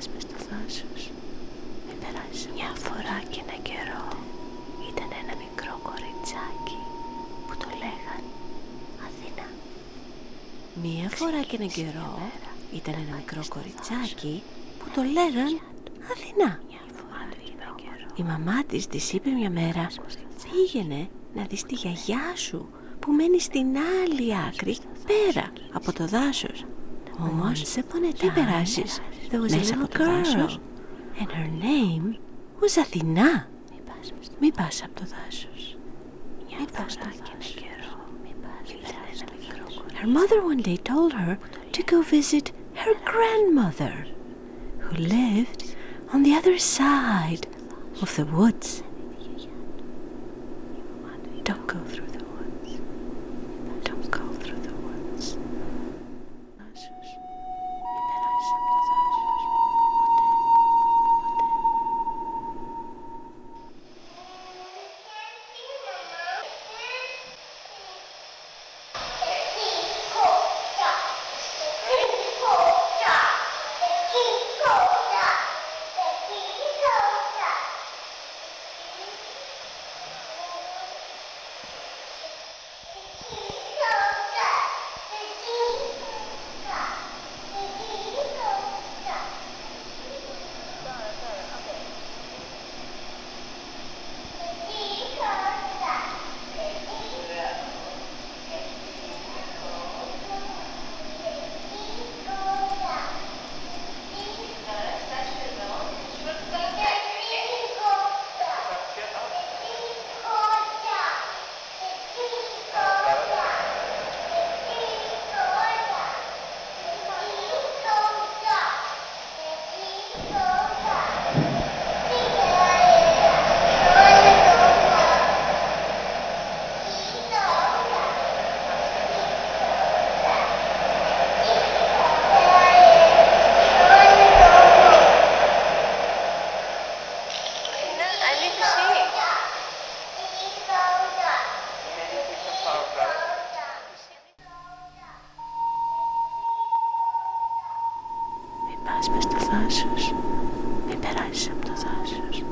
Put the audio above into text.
πας μες στο δάσος. Μην περάσεις. Μια φορά και ένα καιρό ήταν ένα μικρό κοριτσάκι που το λέγαν Αθηνά. Μια φορά και ένα καιρό ήταν ένα μικρό κοριτσάκι που το λέγαν Αθηνά. Η μαμά της είπε μια μέρα, πήγαινε να δεις τη γιαγιά σου που μένει στην άλλη άκρη πέρα από το δάσος. Όμως τι περάσεις, μέσα από το δάσος, and her name was Αθηνά. Μη πας από το δάσος. Μη πας το δάσος. Her mother one day told her to go visit her grandmother, who lived on the other side of the woods. Don't go through the woods. Don't go through the woods. Πας μες στο δάσος. Μην περάσεις από το δάσος.